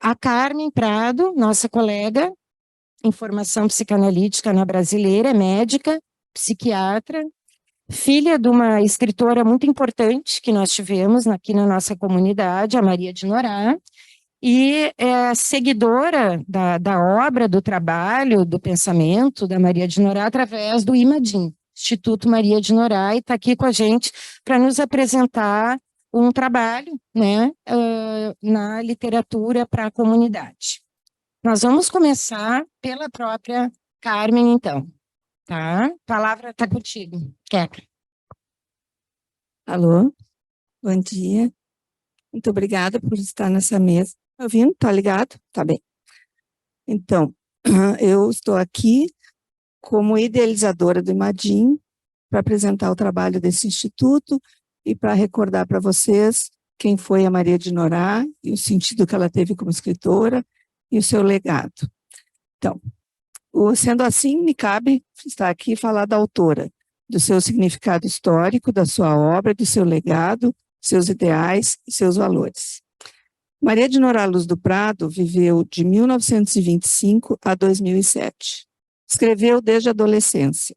A Carmen Prado, nossa colega em formação psicanalítica na Brasileira, é médica, psiquiatra, filha de uma escritora muito importante que nós tivemos aqui na nossa comunidade, a Maria de Norá, e é seguidora da obra, do trabalho, do pensamento da Maria de Norá através do IMADIM, Instituto Maria de Norá, e está aqui com a gente para nos apresentar um trabalho, né, na literatura para a comunidade. Nós vamos começar pela própria Carmen, então, tá? A palavra está contigo, Keka. Alô, bom dia. Muito obrigada por estar nessa mesa. Tá ouvindo? Tá ligado? Tá bem. Então, eu estou aqui como idealizadora do IMADIM para apresentar o trabalho desse instituto e para recordar para vocês quem foi a Maria de Norá e o sentido que ela teve como escritora e o seu legado. Então, sendo assim, me cabe estar aqui e falar da autora, do seu significado histórico, da sua obra, do seu legado, seus ideais e seus valores. Maria de Norá Luz do Prado viveu de 1925 a 2007. Escreveu desde a adolescência.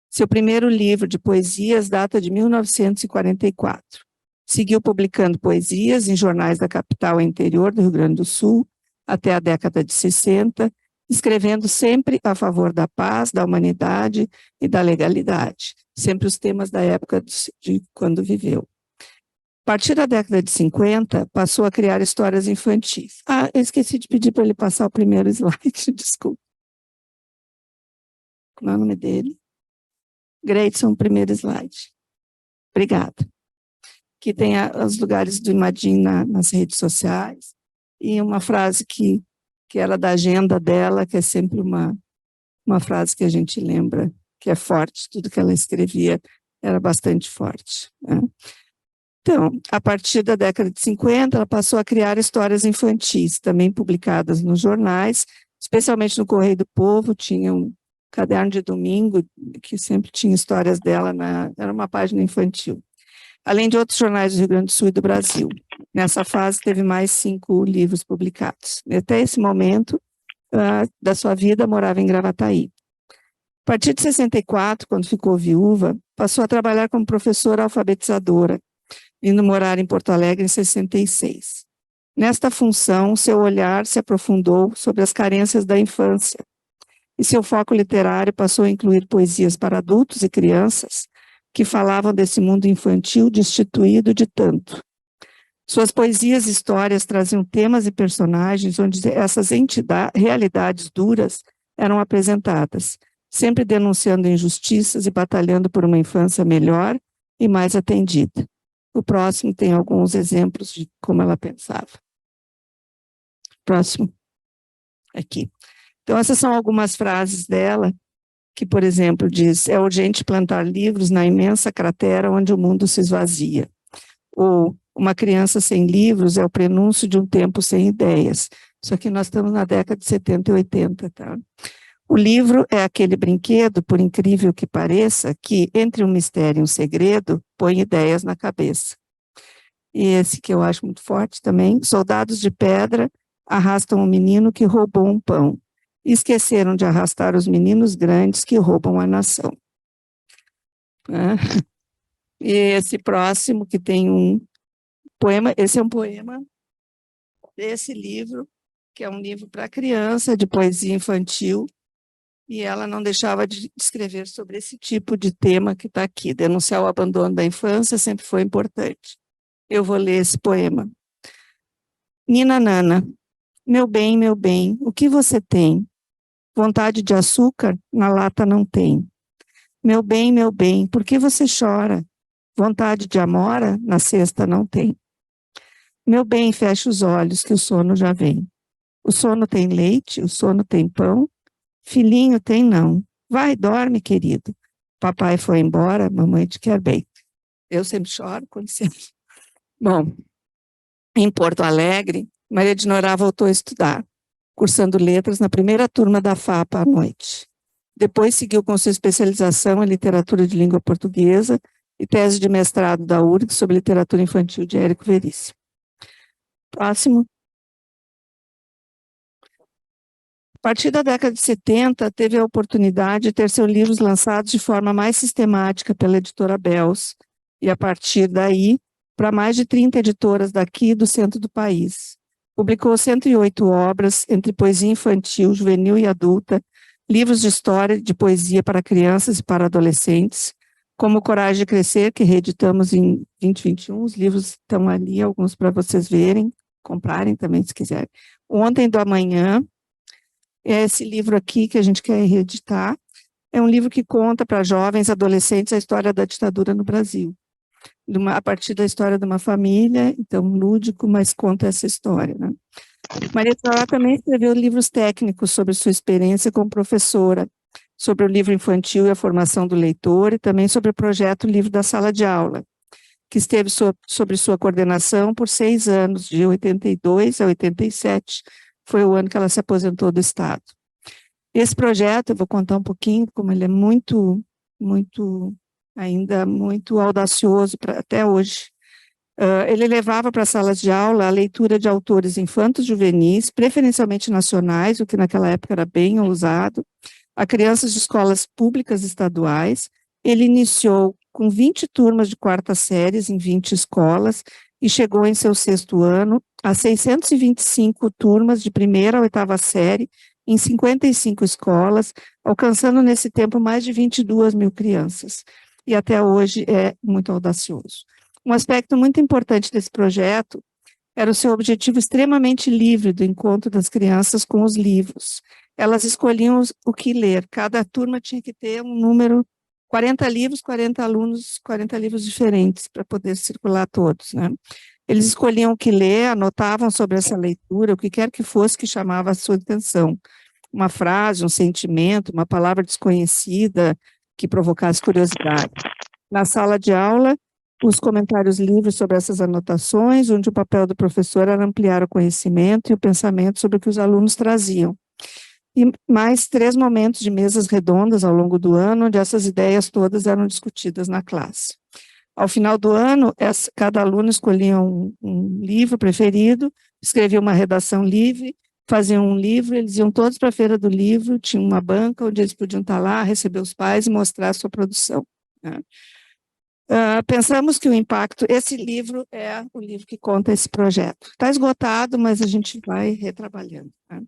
Seu primeiro livro de poesias data de 1944. Seguiu publicando poesias em jornais da capital e interior do Rio Grande do Sul até a década de 60, escrevendo sempre a favor da paz, da humanidade e da legalidade, sempre os temas da época de quando viveu. A partir da década de 50, passou a criar histórias infantis. Eu esqueci de pedir para ele passar o primeiro slide, desculpa. Como é o nome dele? Greidson, primeiro slide. Obrigada. Que tem os lugares do IMADIM nas redes sociais, e uma frase que era da agenda dela, que é sempre uma frase que a gente lembra, que é forte, tudo que ela escrevia era bastante forte, né? Então, a partir da década de 50, ela passou a criar histórias infantis, também publicadas nos jornais, especialmente no Correio do Povo, tinha um caderno de domingo, que sempre tinha histórias dela, era uma página infantil. Além de outros jornais do Rio Grande do Sul e do Brasil. Nessa fase, teve mais 5 livros publicados. Até esse momento da sua vida, morava em Gravataí. A partir de 64, quando ficou viúva, passou a trabalhar como professora alfabetizadora, indo morar em Porto Alegre em 66. Nesta função, seu olhar se aprofundou sobre as carências da infância, e seu foco literário passou a incluir poesias para adultos e crianças que falavam desse mundo infantil destituído de tanto. Suas poesias e histórias traziam temas e personagens onde essas realidades duras eram apresentadas, sempre denunciando injustiças e batalhando por uma infância melhor e mais atendida. O próximo tem alguns exemplos de como ela pensava. Próximo. Aqui. Então, essas são algumas frases dela, que, por exemplo, diz: é urgente plantar livros na imensa cratera onde o mundo se esvazia. Ou, uma criança sem livros é o prenúncio de um tempo sem ideias. Isso aqui nós estamos na década de 70 e 80, tá? O livro é aquele brinquedo, por incrível que pareça, que, entre um mistério e um segredo, põe ideias na cabeça. E esse que eu acho muito forte também: soldados de pedra arrastam um menino que roubou um pão. E esqueceram de arrastar os meninos grandes que roubam a nação. E esse próximo, que tem um poema, esse é um poema desse livro, que é um livro para criança, de poesia infantil, e ela não deixava de escrever sobre esse tipo de tema que está aqui. Denunciar o abandono da infância sempre foi importante. Eu vou ler esse poema. Nina Nana, meu bem, o que você tem? Vontade de açúcar? Na lata não tem. Meu bem, por que você chora? Vontade de amora? Na cesta não tem. Meu bem, feche os olhos que o sono já vem. O sono tem leite, o sono tem pão. Filhinho tem não. Vai, dorme, querido. Papai foi embora, mamãe te quer bem. Eu sempre choro, com licença. Bom, em Porto Alegre, Maria de Norá voltou a estudar, cursando letras na primeira turma da FAPA à noite. Depois seguiu com sua especialização em literatura de língua portuguesa e tese de mestrado da URGS sobre literatura infantil de Érico Veríssimo. Próximo. partir da década de 70, teve a oportunidade de ter seus livros lançados de forma mais sistemática pela editora Belz, e a partir daí, para mais de 30 editoras daqui e do centro do país. Publicou 108 obras, entre poesia infantil, juvenil e adulta, livros de história e de poesia para crianças e para adolescentes, como Coragem de Crescer, que reeditamos em 2021, os livros estão ali, alguns para vocês verem, comprarem também, se quiserem. Ontem do Amanhã, é esse livro aqui que a gente quer reeditar, é um livro que conta para jovens, adolescentes, a história da ditadura no Brasil. A partir da história de uma família, então lúdico, mas conta essa história, né? Maria de Joá também escreveu livros técnicos sobre sua experiência como professora, sobre o livro infantil e a formação do leitor, e também sobre o projeto Livro da Sala de Aula, que esteve sobre sua coordenação por 6 anos, de 82 a 87, foi o ano que ela se aposentou do Estado. Esse projeto, eu vou contar um pouquinho, como ele é ainda muito audacioso até hoje. Ele levava para as salas de aula a leitura de autores infantos juvenis, preferencialmente nacionais, o que naquela época era bem ousado, a crianças de escolas públicas estaduais. Ele iniciou com 20 turmas de quarta séries em 20 escolas e chegou em seu 6º ano a 625 turmas de primeira a 8ª série em 55 escolas, alcançando nesse tempo mais de 22 mil crianças. E até hoje é muito audacioso. Um aspecto muito importante desse projeto era o seu objetivo extremamente livre do encontro das crianças com os livros. Elas escolhiam o que ler, cada turma tinha que ter um número, 40 livros, 40 alunos, 40 livros diferentes, para poder circular todos, né? Eles escolhiam o que ler, anotavam sobre essa leitura, o que quer que fosse que chamava a sua atenção. Uma frase, um sentimento, uma palavra desconhecida, que provocasse curiosidade. Na sala de aula, os comentários livres sobre essas anotações, onde o papel do professor era ampliar o conhecimento e o pensamento sobre o que os alunos traziam. E mais 3 momentos de mesas redondas ao longo do ano, onde essas ideias todas eram discutidas na classe. Ao final do ano, cada aluno escolhia um livro preferido, escrevia uma redação livre, faziam um livro, eles iam todos para a feira do livro, tinha uma banca onde eles podiam estar lá, receber os pais e mostrar a sua produção, né? Pensamos que o impacto, esse livro é o livro que conta esse projeto. Está esgotado, mas a gente vai retrabalhando, né?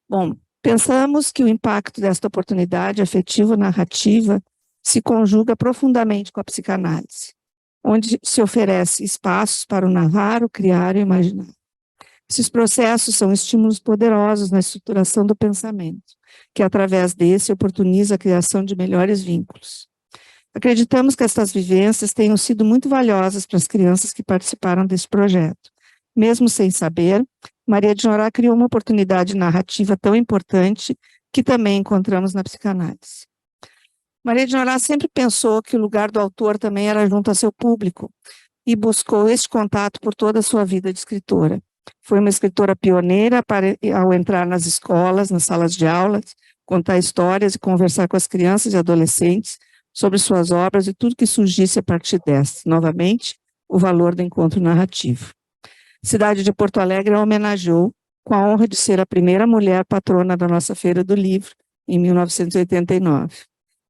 Bom, pensamos que o impacto desta oportunidade afetivo-narrativa se conjuga profundamente com a psicanálise, onde se oferece espaços para o narrar, o criar e o imaginar. Esses processos são estímulos poderosos na estruturação do pensamento, que através desse oportuniza a criação de melhores vínculos. Acreditamos que estas vivências tenham sido muito valiosas para as crianças que participaram desse projeto. Mesmo sem saber, Maria de Joá criou uma oportunidade narrativa tão importante que também encontramos na psicanálise. Maria de Joá sempre pensou que o lugar do autor também era junto a seu público e buscou este contato por toda a sua vida de escritora. Foi uma escritora pioneira ao entrar nas escolas, nas salas de aulas, contar histórias e conversar com as crianças e adolescentes sobre suas obras e tudo que surgisse a partir destas. Novamente, o valor do encontro narrativo. A cidade de Porto Alegre a homenageou com a honra de ser a primeira mulher patrona da nossa Feira do Livro, em 1989.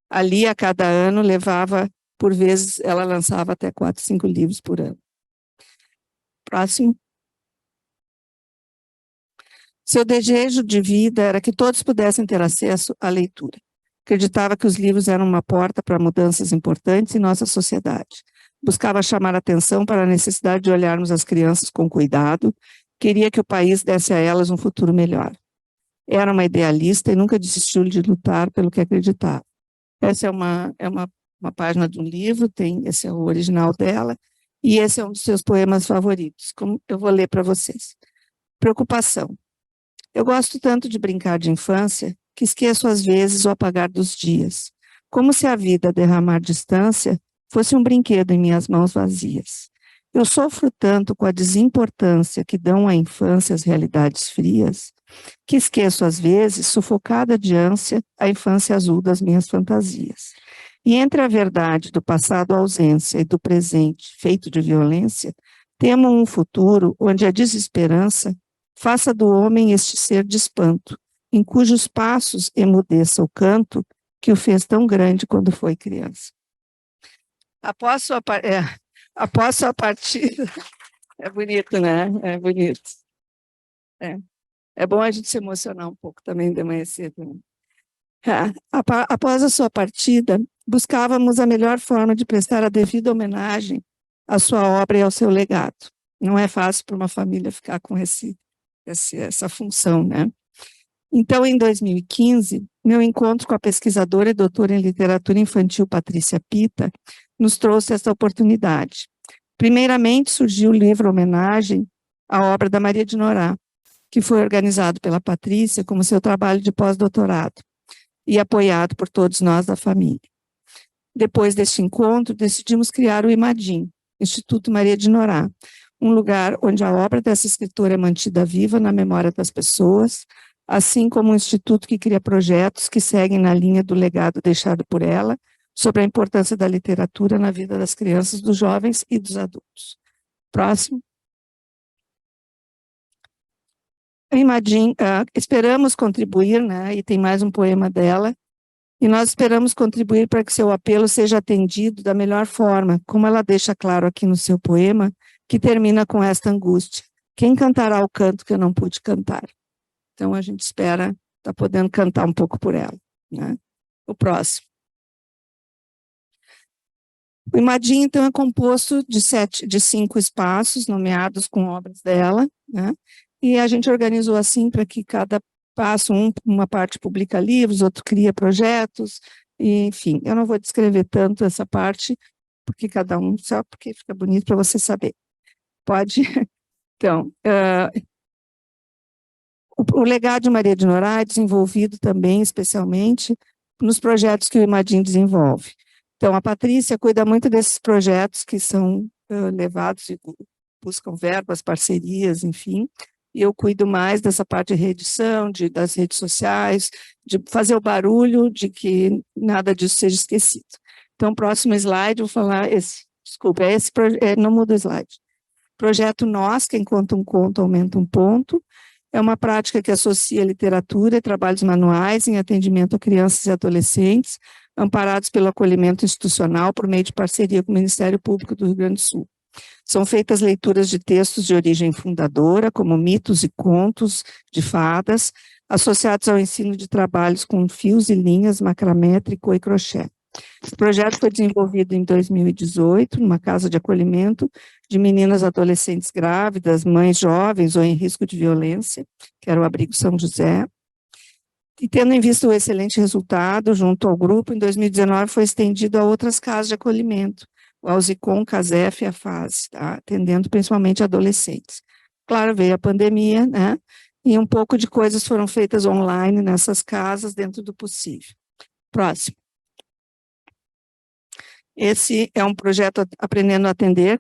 Ali, a cada ano, por vezes, ela lançava até 4, 5 livros por ano. Próximo. Seu desejo de vida era que todos pudessem ter acesso à leitura. Acreditava que os livros eram uma porta para mudanças importantes em nossa sociedade. Buscava chamar a atenção para a necessidade de olharmos as crianças com cuidado, queria que o país desse a elas um futuro melhor. Era uma idealista e nunca desistiu de lutar pelo que acreditava. Essa é uma página de um livro, esse é o original dela, e esse é um dos seus poemas favoritos, como eu vou ler para vocês. Preocupação. Eu gosto tanto de brincar de infância que esqueço às vezes o apagar dos dias, como se a vida a derramar distância fosse um brinquedo em minhas mãos vazias. Eu sofro tanto com a desimportância que dão à infância as realidades frias, que esqueço às vezes, sufocada de ânsia, a infância azul das minhas fantasias. E entre a verdade do passado ausência e do presente feito de violência, temo um futuro onde a desesperança faça do homem este ser de espanto, em cujos passos emudeça o canto que o fez tão grande quando foi criança. Após sua partida, é bonito, né? É bonito. É bom a gente se emocionar um pouco também de manhã cedo. Né? Após a sua partida, buscávamos a melhor forma de prestar a devida homenagem à sua obra e ao seu legado. Não é fácil para uma família ficar com essa função, né? Então, em 2015, meu encontro com a pesquisadora e doutora em literatura infantil Patrícia Pita nos trouxe essa oportunidade. Primeiramente, surgiu o livro homenagem à obra da Maria de Norá, que foi organizado pela Patrícia como seu trabalho de pós-doutorado e apoiado por todos nós da família. Depois deste encontro, decidimos criar o IMADIM, Instituto Maria de Norá, um lugar onde a obra dessa escritora é mantida viva na memória das pessoas, assim como um instituto que cria projetos que seguem na linha do legado deixado por ela, sobre a importância da literatura na vida das crianças, dos jovens e dos adultos. Próximo. Em Madin, esperamos contribuir, né, e tem mais um poema dela, e nós esperamos contribuir para que seu apelo seja atendido da melhor forma, como ela deixa claro aqui no seu poema, que termina com esta angústia: quem cantará o canto que eu não pude cantar? Então, a gente espera estar podendo cantar um pouco por ela. Né? O próximo. O Imadinho, então, é composto de 5 espaços, nomeados com obras dela, né? E a gente organizou assim para que cada passo, uma parte publica livros, outro cria projetos, e, enfim, eu não vou descrever tanto essa parte, porque cada um, só porque fica bonito para você saber. Pode? Então, o legado de Maria de Norá é desenvolvido também, especialmente, nos projetos que o Imadinho desenvolve. Então, a Patrícia cuida muito desses projetos que são levados e buscam verbas, parcerias, enfim, e eu cuido mais dessa parte de reedição, das redes sociais, de fazer o barulho de que nada disso seja esquecido. Então, próximo slide, vou falar não muda o slide. Projeto Nós, quem conta um conto aumenta um ponto, é uma prática que associa literatura e trabalhos manuais em atendimento a crianças e adolescentes, amparados pelo acolhimento institucional por meio de parceria com o Ministério Público do Rio Grande do Sul. São feitas leituras de textos de origem fundadora, como mitos e contos de fadas, associados ao ensino de trabalhos com fios e linhas, macramé, tricô e crochê. Esse projeto foi desenvolvido em 2018, numa casa de acolhimento de meninas adolescentes grávidas, mães jovens ou em risco de violência, que era o Abrigo São José. E tendo em vista o excelente resultado junto ao grupo, em 2019 foi estendido a outras casas de acolhimento, o Alzicom, Casef e a FASE, tá? Atendendo principalmente adolescentes. Claro, veio a pandemia, né? E um pouco de coisas foram feitas online nessas casas, dentro do possível. Próximo. Esse é um projeto Aprendendo a Aprender,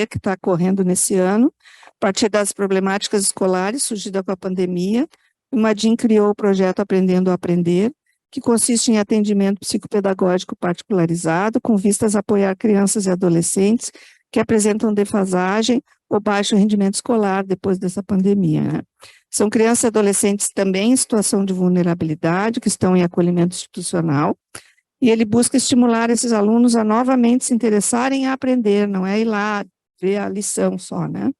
que está correndo nesse ano, a partir das problemáticas escolares surgidas com a pandemia. O Imadinho criou o projeto Aprendendo a Aprender, que consiste em atendimento psicopedagógico particularizado, com vistas a apoiar crianças e adolescentes que apresentam defasagem ou baixo rendimento escolar depois dessa pandemia. Né? São crianças e adolescentes também em situação de vulnerabilidade, que estão em acolhimento institucional, e ele busca estimular esses alunos a novamente se interessarem em aprender, não é ir lá ver a lição só, né?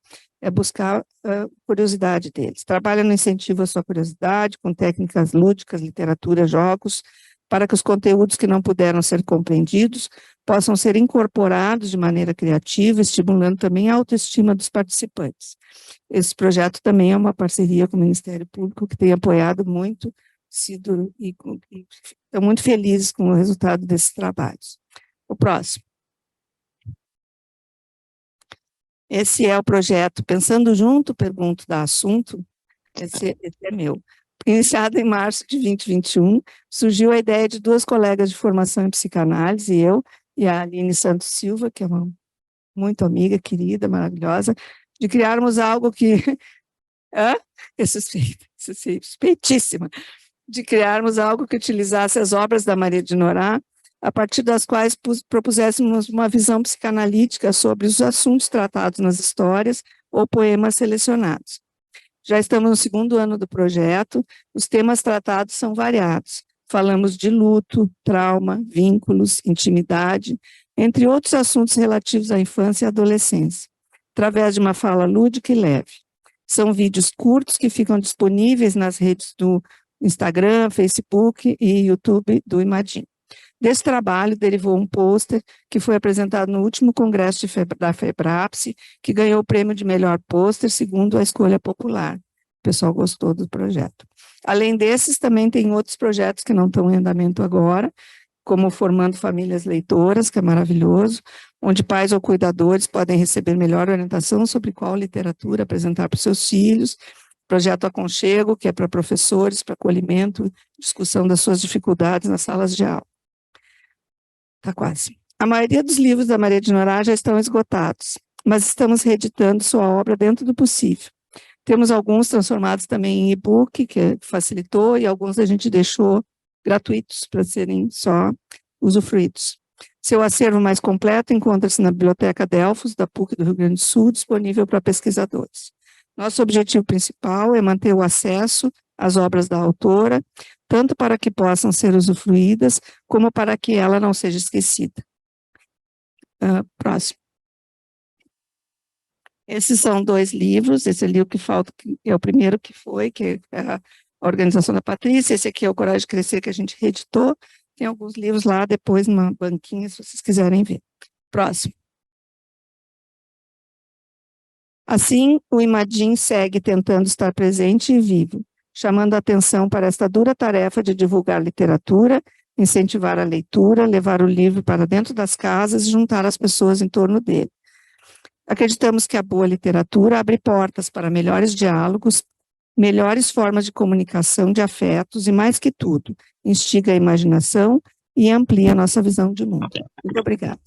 É buscar a curiosidade deles. Trabalha no incentivo à sua curiosidade, com técnicas lúdicas, literatura, jogos, para que os conteúdos que não puderam ser compreendidos possam ser incorporados de maneira criativa, estimulando também a autoestima dos participantes. Esse projeto também é uma parceria com o Ministério Público, que tem apoiado muito, e estão muito felizes com o resultado desses trabalhos. O próximo. Esse é o projeto Pensando Junto, pergunto da assunto, esse é meu. Iniciado em março de 2021, surgiu a ideia de 2 colegas de formação em psicanálise, eu e a Aline Santos Silva, que é uma muito amiga, querida, maravilhosa, de criarmos algo que... Suspeitíssima. De criarmos algo que utilizasse as obras da Maria de Norá, a partir das quais propuséssemos uma visão psicanalítica sobre os assuntos tratados nas histórias ou poemas selecionados. Já estamos no segundo ano do projeto, os temas tratados são variados. Falamos de luto, trauma, vínculos, intimidade, entre outros assuntos relativos à infância e adolescência, através de uma fala lúdica e leve. São vídeos curtos que ficam disponíveis nas redes do Instagram, Facebook e YouTube do Imadim. Desse trabalho derivou um pôster que foi apresentado no último congresso da FEBRAPSE, que ganhou o prêmio de melhor pôster segundo a escolha popular. O pessoal gostou do projeto. Além desses, também tem outros projetos que não estão em andamento agora, como Formando Famílias Leitoras, que é maravilhoso, onde pais ou cuidadores podem receber melhor orientação sobre qual literatura apresentar para os seus filhos. Projeto Aconchego, que é para professores, para acolhimento, discussão das suas dificuldades nas salas de aula. Está quase. A maioria dos livros da Maria de Norá já estão esgotados, mas estamos reeditando sua obra dentro do possível. Temos alguns transformados também em e-book, que facilitou, e alguns a gente deixou gratuitos para serem só usufruídos. Seu acervo mais completo encontra-se na Biblioteca Delfos, da PUC do Rio Grande do Sul, disponível para pesquisadores. Nosso objetivo principal é manter o acesso às obras da autora, tanto para que possam ser usufruídas, como para que ela não seja esquecida. Próximo. Esses são 2 livros, esse ali o que falta, que é o primeiro que é a Organização da Patrícia, esse aqui é o Coragem de Crescer, que a gente reeditou, tem alguns livros lá depois numa banquinha, se vocês quiserem ver. Próximo. Assim, o Imadim segue tentando estar presente e vivo, chamando a atenção para esta dura tarefa de divulgar literatura, incentivar a leitura, levar o livro para dentro das casas e juntar as pessoas em torno dele. Acreditamos que a boa literatura abre portas para melhores diálogos, melhores formas de comunicação de afetos e, mais que tudo, instiga a imaginação e amplia a nossa visão de mundo. Muito obrigada.